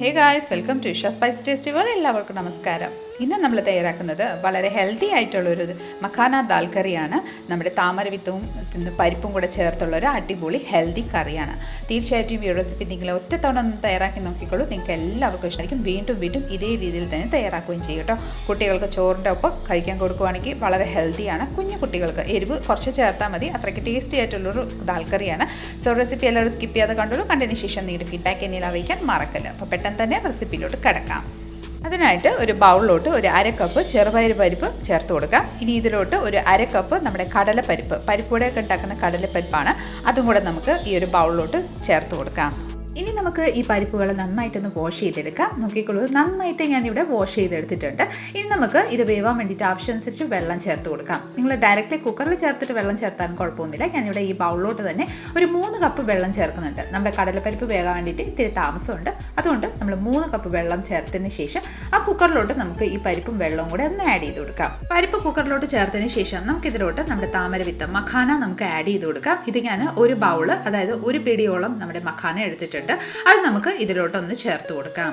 Hey guys, welcome to Isha spice tasty world. എല്ലാവർക്കും നമസ്കാരം. ഇന്ന് നമ്മൾ തയ്യാറാക്കുന്നത് വളരെ ഹെൽത്തി ആയിട്ടുള്ളൊരു മഖാന ദാൽ കറിയാണ്. നമ്മുടെ താമരവിത്തവും പരിപ്പും കൂടെ ചേർത്തുള്ളൊരു അടിപൊളി ഹെൽത്തി കറിയാണ്. തീർച്ചയായിട്ടും ഈ റെസിപ്പി നിങ്ങൾ ഒറ്റത്തവണ ഒന്ന് തയ്യാറാക്കി നോക്കിക്കോളൂ. നിങ്ങൾക്ക് എല്ലാവർക്കും ഇഷ്ടമായിരിക്കും. വീണ്ടും ഇതേ രീതിയിൽ തന്നെ തയ്യാറാക്കുകയും ചെയ്യും കേട്ടോ. കുട്ടികൾക്ക് ചോറിൻ്റെ ഒപ്പം കഴിക്കാൻ കൊടുക്കുകയാണെങ്കിൽ വളരെ ഹെൽത്തിയാണ്. കുഞ്ഞു കുട്ടികൾക്ക് എരിവ് കുറച്ച് ചേർത്താൽ മതി. അത്രയ്ക്ക് ടേസ്റ്റി ആയിട്ടുള്ളൊരു ദാൽ കറിയാണ്. സോ റെസിപ്പി എല്ലാവരും സ്കിപ്പ് ചെയ്യാതെ കണ്ടോളൂ. കണ്ടതിന് ശേഷം നിങ്ങളുടെ ഫീഡ്ബാക്ക് എന്നിൽ അറിയിക്കാൻ മറക്കല്ല. അപ്പോൾ പെട്ടെന്ന് തന്നെ റെസിപ്പിയിലോട്ട് കിടക്കാം. അതിനായിട്ട് ഒരു ബൗളിലോട്ട് ഒരു അര കപ്പ് ചെറുപയർ പരിപ്പ് ചേർത്ത് കൊടുക്കാം. ഇനി ഇതിലോട്ട് ഒരു അര കപ്പ് നമ്മുടെ പരിപ്പൂടെയൊക്കെ ഉണ്ടാക്കുന്ന കടലപ്പരിപ്പാണ്. അതും കൂടെ നമുക്ക് ഈ ഒരു ബൗളിലോട്ട് ചേർത്ത് കൊടുക്കാം. ഇനി നമുക്ക് ഈ പരിപ്പുകൾ നന്നായിട്ടൊന്ന് വാഷ് ചെയ്തെടുക്കാം. നോക്കിക്കോളൂ, നന്നായിട്ട് ഞാനിവിടെ വാഷ് ചെയ്തെടുത്തിട്ടുണ്ട്. ഇനി നമുക്ക് ഇത് വേവാൻ വേണ്ടിയിട്ട് ആവശ്യമനുസരിച്ച് വെള്ളം ചേർത്ത് കൊടുക്കാം. നിങ്ങൾ ഡയറക്റ്റ്ലി കുക്കറിൽ ചേർത്തിട്ട് വെള്ളം ചേർത്താലും കുഴപ്പമൊന്നുമില്ല. ഞാനിവിടെ ഈ ബൗളിലോട്ട് തന്നെ ഒരു 3 കപ്പ് വെള്ളം ചേർക്കുന്നുണ്ട്. നമ്മുടെ കടലപ്പരിപ്പ് വേകാൻ വേണ്ടിയിട്ട് ഇത്തിരി താമസമുണ്ട്. അതുകൊണ്ട് നമ്മൾ 3 കപ്പ് വെള്ളം ചേർത്തതിന് ശേഷം ആ കുക്കറിലോട്ട് നമുക്ക് ഈ പരിപ്പും വെള്ളവും കൂടെ ഒന്ന് ആഡ് ചെയ്ത് കൊടുക്കാം. പരിപ്പ് കുക്കറിലോട്ട് ചേർത്തതിന് ശേഷം നമുക്കിതിലോട്ട് നമ്മുടെ താമരവിത്തം മഖാന നമുക്ക് ആഡ് ചെയ്ത് കൊടുക്കാം. ഇത് ഞാൻ ഒരു ബൗള്, അതായത് ഒരു പിടിയോളം നമ്മുടെ മഖാന എടുത്തിട്ടുണ്ട്. അത് നമുക്ക് ഇതിലോട്ടൊന്ന് ചേർത്ത് കൊടുക്കാം.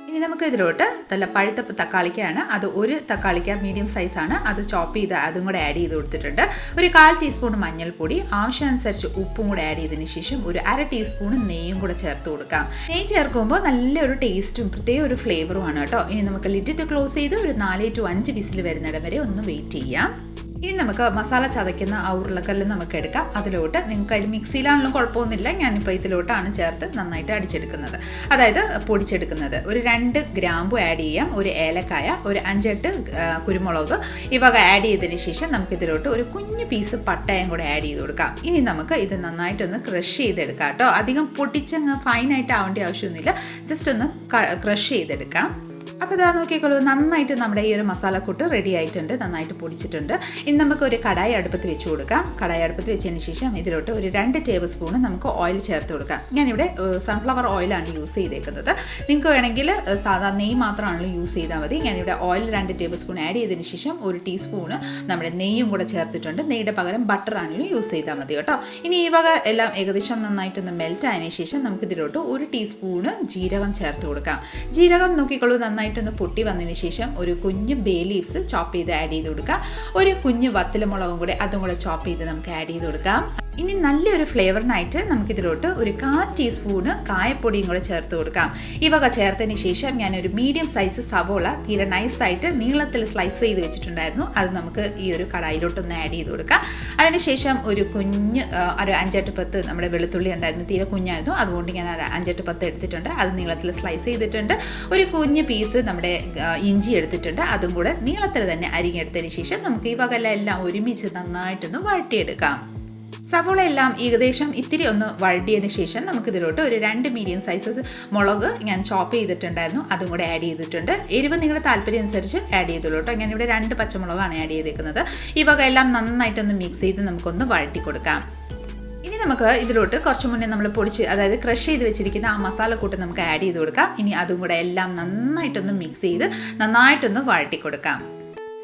ഇനി നമുക്ക് ഇതിലോട്ട് നല്ല പഴുത്ത തക്കാളിക്കാണ്. അത് ഒരു തക്കാളിക്ക മീഡിയം സൈസാണ്. അത് ചോപ്പ് ചെയ്ത് അതും കൂടെ ആഡ് ചെയ്ത് കൊടുത്തിട്ടുണ്ട്. ഒരു 1/4 ടീസ്പൂൺ മഞ്ഞൾപ്പൊടി, ആവശ്യാനുസരിച്ച് ഉപ്പും കൂടെ ആഡ് ചെയ്തതിന് ശേഷം ഒരു 1/2 ടീസ്പൂൺ നെയ്യും കൂടെ ചേർത്ത് കൊടുക്കാം. നെയ്യ് ചേർക്കുമ്പോൾ നല്ലൊരു ടേസ്റ്റും പ്രത്യേക ഒരു ഫ്ലേവറുമാണ് കേട്ടോ. ഇനി നമുക്ക് ലിഡിട്ട് ക്ലോസ് ചെയ്ത് ഒരു 4 to 5 വിസിൽ വരുന്നിടം വരെ ഒന്ന് വെയിറ്റ് ചെയ്യാം. ഇനി നമുക്ക് മസാല ചതയ്ക്കുന്ന ആ ഉരുളക്കല്ല് നമുക്ക് എടുക്കാം. അതിലോട്ട് നിങ്ങൾക്ക് അതിൽ മിക്സിയിലാണെങ്കിലും കുഴപ്പമൊന്നുമില്ല. ഞാനിപ്പോൾ ഇതിലോട്ടാണ് ചേർത്ത് നന്നായിട്ട് അടിച്ചെടുക്കുന്നത്, അതായത് പൊടിച്ചെടുക്കുന്നത്. ഒരു 2 ഗ്രാമ്പു ആഡ് ചെയ്യാം, ഒരു ഏലക്കായ, ഒരു 5-8 കുരുമുളക് ഈ വക ആഡ് ചെയ്തതിന് ശേഷം നമുക്കിതിലോട്ട് ഒരു കുഞ്ഞു പീസ് പട്ടയം കൂടെ ആഡ് ചെയ്ത് കൊടുക്കാം. ഇനി നമുക്ക് ഇത് നന്നായിട്ടൊന്ന് ക്രഷ് ചെയ്തെടുക്കാം കേട്ടോ. അധികം പൊട്ടിച്ചങ്ങ് ഫൈനായിട്ട് ആവേണ്ട ആവശ്യമൊന്നുമില്ല. ജസ്റ്റ് ഒന്ന് ക്രഷ് ചെയ്തെടുക്കാം. അപ്പോൾ ഇതാ നോക്കിക്കോളൂ, നന്നായിട്ട് നമ്മുടെ ഈ ഒരു മസാലക്കൂട്ട് റെഡി ആയിട്ടുണ്ട്, നന്നായിട്ട് പൊടിച്ചിട്ടുണ്ട്. ഇനി നമുക്ക് ഒരു കടായി അടുപ്പത്ത് വെച്ച് കൊടുക്കാം. കടായി അടുപ്പത്ത് വെച്ചതിന് ശേഷം ഇതിലോട്ട് ഒരു 2 ടേബിൾ സ്പൂൺ നമുക്ക് ഓയിൽ ചേർത്ത് കൊടുക്കാം. ഞാനിവിടെ സൺഫ്ലവർ ഓയിലാണ് യൂസ് ചെയ്തേക്കുന്നത്. നിങ്ങൾക്ക് വേണമെങ്കിൽ സാധാ നെയ്യ് മാത്രമാണല്ലോ യൂസ് ചെയ്താൽ മതി. ഞാനിവിടെ ഓയിൽ 2 ടേബിൾ സ്പൂൺ ആഡ് ചെയ്തതിന് ശേഷം ഒരു ടീസ്പൂണ് നമ്മുടെ നെയ്യും കൂടെ ചേർത്തിട്ടുണ്ട്. നെയ്യുടെ പകരം ബട്ടറാണെങ്കിലും യൂസ് ചെയ്താൽ മതി കേട്ടോ. ഇനി ഈ വക എല്ലാം ഏകദേശം നന്നായിട്ടൊന്ന് മെൽറ്റ് ആയതിനു ശേഷം നമുക്കിതിലോട്ട് ഒരു ടീസ്പൂണ് ജീരകം ചേർത്ത് കൊടുക്കാം. ജീരകം നോക്കിക്കോളൂ, നന്നായിട്ടൊന്ന് പൊട്ടി വന്നതിന് ശേഷം ഒരു കുഞ്ഞ് ബേ ലീവ്സ് ചോപ്പ് ചെയ്ത് ആഡ് ചെയ്ത് കൊടുക്കാം. ഒരു കുഞ്ഞ് വത്തലമുളകും കൂടെ അതും കൂടെ ചോപ്പ് ചെയ്ത് നമുക്ക് ആഡ് ചെയ്ത് കൊടുക്കാം. ഇനി നല്ലൊരു ഫ്ലേവറിനായിട്ട് നമുക്കിതിലോട്ട് ഒരു 1/4 ടീസ്പൂണ് കായപ്പൊടിയും കൂടെ ചേർത്ത് കൊടുക്കാം. ഈ വക ചേർത്തതിന് ശേഷം ഞാനൊരു മീഡിയം സൈസ് സവോള തീരെ നൈസായിട്ട് നീളത്തിൽ സ്ലൈസ് ചെയ്ത് വെച്ചിട്ടുണ്ടായിരുന്നു. അത് നമുക്ക് ഈ ഒരു കടായിലോട്ടൊന്ന് ആഡ് ചെയ്ത് കൊടുക്കാം. അതിനുശേഷം ഒരു കുഞ്ഞ് ഒരു 5-10 നമ്മുടെ വെളുത്തുള്ളി ഉണ്ടായിരുന്നു, തീരെ കുഞ്ഞായിരുന്നു. അതുകൊണ്ട് ഞാൻ 5-10 എടുത്തിട്ടുണ്ട്. അത് നീളത്തിൽ സ്ലൈസ് ചെയ്തിട്ടുണ്ട്. ഒരു കുഞ്ഞ് പീസ് നമ്മുടെ ഇഞ്ചി എടുത്തിട്ടുണ്ട്. അതും കൂടെ നീളത്തിൽ തന്നെ അരിഞ്ഞെടുത്തതിന് ശേഷം നമുക്ക് ഈ വക എല്ലാം ഒരുമിച്ച് നന്നായിട്ടൊന്ന് വഴറ്റിയെടുക്കാം. സവോള എല്ലാം ഏകദേശം ഇത്തിരി ഒന്ന് വഴറ്റിയതിന് ശേഷം നമുക്കിതിലോട്ട് ഒരു 2 മീഡിയം സൈസസ് മുളക് ഞാൻ ചോപ്പ് ചെയ്തിട്ടുണ്ടായിരുന്നു. അതും കൂടെ ആഡ് ചെയ്തിട്ടുണ്ട്. എരിവ് നിങ്ങളുടെ താല്പര്യം അനുസരിച്ച് ആഡ് ചെയ്തോളൂ കേട്ടോ. ഞാനിവിടെ 2 പച്ചമുളകാണ് ആഡ് ചെയ്തേക്കുന്നത്. ഈ വക എല്ലാം നന്നായിട്ടൊന്ന് മിക്സ് ചെയ്ത് നമുക്കൊന്ന് വഴറ്റി കൊടുക്കാം. ഇനി നമുക്ക് ഇതിലോട്ട് കുറച്ച് മുന്നേ നമ്മൾ പൊടിച്ച്, അതായത് ക്രഷ് ചെയ്ത് വെച്ചിരിക്കുന്ന ആ മസാലക്കൂട്ട് നമുക്ക് ആഡ് ചെയ്ത് കൊടുക്കാം. ഇനി അതും കൂടെ എല്ലാം നന്നായിട്ടൊന്ന് മിക്സ് ചെയ്ത് നന്നായിട്ടൊന്ന് വഴറ്റി കൊടുക്കാം.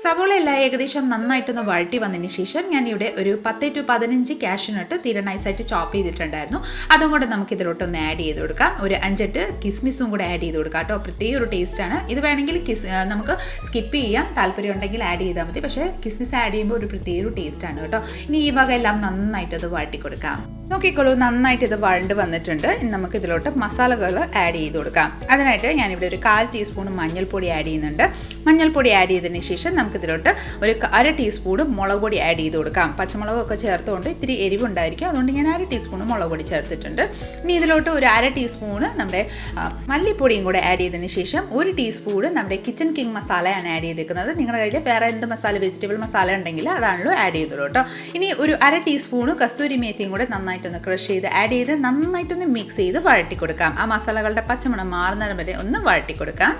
സവോള എല്ലാം ഏകദേശം നന്നായിട്ടൊന്ന് വഴറ്റി വന്നതിന് ശേഷം ഞാനിവിടെ ഒരു 10 to 15 കാഷ്യൂനട്ട് തീരെ നൈസായിട്ട് ചോപ്പ് ചെയ്തിട്ടുണ്ടായിരുന്നു. അതും കൂടെ നമുക്ക് ഇതിലോട്ടൊന്ന് ആഡ് ചെയ്ത് കൊടുക്കാം. ഒരു 5-8 കിസ്മിസും കൂടെ ആഡ് ചെയ്ത് കൊടുക്കാം കേട്ടോ. പ്രത്യേക ഒരു ടേസ്റ്റാണ്. ഇത് വേണമെങ്കിൽ നമുക്ക് സ്കിപ്പ് ചെയ്യാം, താല്പര്യം ഉണ്ടെങ്കിൽ ആഡ് ചെയ്താൽ മതി. പക്ഷേ കിസ്മിസ് ആഡ് ചെയ്യുമ്പോൾ ഒരു പ്രത്യേക ഒരു ടേസ്റ്റാണ് കേട്ടോ. ഇനി ഈ വക എല്ലാം നന്നായിട്ടത് വഴറ്റി കൊടുക്കാം. നോക്കിക്കോളൂ, നന്നായിട്ട് ഇത് വഴണ്ട് വന്നിട്ടുണ്ട്. ഇനി നമുക്ക് ഇതിലോട്ട് മസാലകൾ ആഡ് ചെയ്ത് കൊടുക്കാം. അതിനായിട്ട് ഞാനിവിടെ ഒരു 1/4 ടീസ്പൂൺ മഞ്ഞൾപ്പൊടി ആഡ് ചെയ്യുന്നുണ്ട്. മഞ്ഞൾപ്പൊടി ആഡ് ചെയ്തതിന് ശേഷം നമുക്കിതിലോട്ട് ഒരു 1/2 ടീസ്പൂൺ മുളക് പൊടി ആഡ് ചെയ്ത് കൊടുക്കാം. പച്ചമുളകൊക്കെ ചേർത്തുകൊണ്ട് ഇത്തിരി എരിവുണ്ടായിരിക്കും, അതുകൊണ്ട് ഞാൻ 1/2 ടീസ്പൂൺ മുളക് പൊടി ചേർത്തിട്ടുണ്ട്. ഇനി ഇതിലോട്ട് ഒരു 1/2 ടീസ്പൂണ് നമ്മുടെ മല്ലിപ്പൊടിയും കൂടെ ആഡ് ചെയ്തതിന് ശേഷം 1 ടീസ്പൂൺ നമ്മുടെ കിച്ചൺ കിങ് മസാലയാണ് ആഡ് ചെയ്തേക്കുന്നത്. നിങ്ങളുടെ കയ്യിൽ വേറെ എന്ത് മസാല, വെജിറ്റബിൾ മസാല ഉണ്ടെങ്കിൽ അതാണല്ലോ ആഡ് ചെയ്തോളൂ കേട്ടോ. ഇനി ഒരു 1/2 ടീസ്പൂണ് കസ്തൂരി മേത്തിയും കൂടെ നന്നായിട്ടൊന്ന് ക്രഷ് ചെയ്ത് ആഡ് ചെയ്ത് നന്നായിട്ടൊന്ന് മിക്സ് ചെയ്ത് വഴറ്റി കൊടുക്കാം. ആ മസാലകളുടെ പച്ചമണം മാറുന്നതിന് വരെ ഒന്ന് വഴറ്റി കൊടുക്കാം.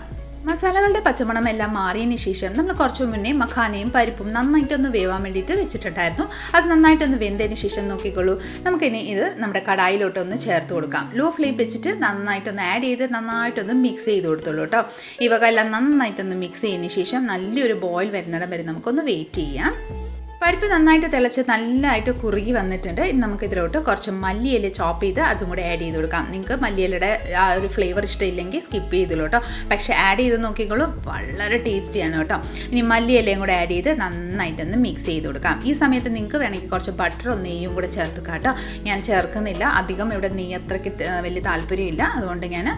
മസാലകളുടെ പച്ചമണം എല്ലാം മാറിയതിന് ശേഷം നമ്മൾ കുറച്ച് മുന്നേ മഖാനയും പരിപ്പും നന്നായിട്ടൊന്ന് വേവാൻ വേണ്ടിയിട്ട് വെച്ചിട്ടുണ്ടായിരുന്നു. അത് നന്നായിട്ടൊന്ന് വെന്തതിന് ശേഷം നോക്കിക്കോളൂ, നമുക്കിനി ഇത് നമ്മുടെ കടായിലോട്ടൊന്ന് ചേർത്ത് കൊടുക്കാം. ലോ ഫ്ലെയിം വെച്ചിട്ട് നന്നായിട്ടൊന്ന് ആഡ് ചെയ്ത് നന്നായിട്ടൊന്ന് മിക്സ് ചെയ്ത് കൊടുത്തോളൂ കേട്ടോ. ഈ വക എല്ലാം നന്നായിട്ടൊന്ന് മിക്സ് ചെയ്തതിന് ശേഷം നല്ലൊരു ബോയിൽ വരുന്നിടം വരെ നമുക്കൊന്ന് വെയിറ്റ് ചെയ്യാം. പരിപ്പ് നന്നായിട്ട് തിളച്ച് നല്ലതായിട്ട് കുറുകി വന്നിട്ടുണ്ട്. ഇനി നമുക്ക് ഇതിലോട്ട് കുറച്ച് മല്ലിയില ചോപ്പ് ചെയ്ത് അതും കൂടെ ആഡ് ചെയ്ത് കൊടുക്കാം. നിങ്ങൾക്ക് മല്ലിയിലയുടെ ആ ഒരു ഫ്ലേവർ ഇഷ്ടമില്ലെങ്കിൽ സ്കിപ്പ് ചെയ്തോളൂ കേട്ടോ. പക്ഷേ ആഡ് ചെയ്ത് നോക്കിക്കോളൂ, വളരെ ടേസ്റ്റിയാണ് കേട്ടോ. ഇനി മല്ലിയിലയും കൂടെ ആഡ് ചെയ്ത് നന്നായിട്ടൊന്ന് മിക്സ് ചെയ്ത് കൊടുക്കാം. ഈ സമയത്ത് നിങ്ങൾക്ക് വേണമെങ്കിൽ കുറച്ച് ബട്ടറോ നെയ്യും കൂടെ ചേർത്തുക്കാം കേട്ടോ. ഞാൻ ചേർക്കുന്നില്ല, അധികം ഇവിടെ നെയ്യ് അത്രയ്ക്ക് വലിയ താല്പര്യമില്ല, അതുകൊണ്ട് ഞാൻ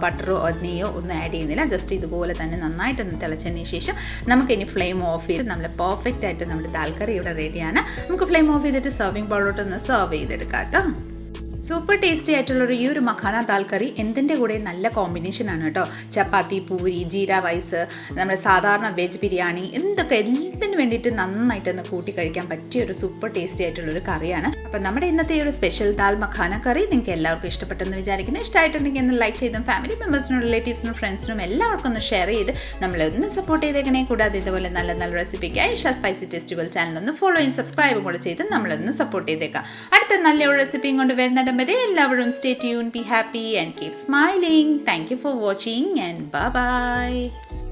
ബട്ടറോ നെയ്യോ ഒന്നും ആഡ് ചെയ്യുന്നില്ല. ജസ്റ്റ് ഇതുപോലെ തന്നെ നന്നായിട്ടൊന്ന് തിളച്ചതിന് ശേഷം നമുക്കിനി ഫ്ലെയിം ഓഫ് ചെയ്ത് നമ്മൾ പെർഫെക്റ്റ് ആയിട്ട് നമ്മുടെ ദാൽ കറി ഇവിടെ റെഡിയാണ്. നമുക്ക് ഫ്ലെയിം ഓഫ് ചെയ്തിട്ട് സർവിങ് ബൗളിലോട്ടൊന്ന് സെർവ് ചെയ്തെടുക്കാം കേട്ടോ. സൂപ്പർ ടേസ്റ്റി ആയിട്ടുള്ളൊരു ഈ ഒരു മഖാന ദാൽ കറി എന്തിൻ്റെ കൂടെ നല്ല കോമ്പിനേഷനാണ് കേട്ടോ. ചപ്പാത്തി, പൂരി, ജീര റൈസ്, നമ്മുടെ സാധാരണ വെജ് ബിരിയാണി, എന്തൊക്കെ എന്തിനു വേണ്ടിയിട്ട് നന്നായിട്ടൊന്ന് കൂട്ടി കഴിക്കാൻ പറ്റിയ ഒരു സൂപ്പർ ടേസ്റ്റി ആയിട്ടുള്ളൊരു കറിയാണ്. അപ്പം നമ്മുടെ ഇന്നത്തെ ഈ ഒരു സ്പെഷ്യൽ ദാൽ മഖാന കറി നിങ്ങൾക്ക് എല്ലാവർക്കും ഇഷ്ടപ്പെട്ടെന്ന് വിചാരിക്കുന്നു. ഇഷ്ടമായിട്ടുണ്ടെങ്കിൽ ഒന്ന് ലൈക്ക് ചെയ്തും ഫാമിലി മെമ്പേഴ്സിനും റിലേറ്റീവ്സിനും ഫ്രണ്ട്സിനും എല്ലാവർക്കും ഒന്ന് ഷെയർ ചെയ്ത് നമ്മളൊന്ന് സപ്പോർട്ട് ചെയ്തേക്കണേ. കൂടാതെ ഇതുപോലെ നല്ല നല്ല റെസിപ്പിക്കായി ഇഷ സ്പൈസി ടേസ്റ്റുകൾ ചാനൽ ഒന്ന് ഫോളോ ചെയ്യും സബ്സ്ക്രൈബും കൂടെ ചെയ്ത് നമ്മളൊന്ന് സപ്പോർട്ട് ചെയ്തേക്കാം. അടുത്ത നല്ലൊരു റെസിപ്പിയും കൊണ്ട് വരുന്നിടം വരെ എല്ലാവരും stay tuned, be happy and keep smiling. Thank you for watching and bye bye.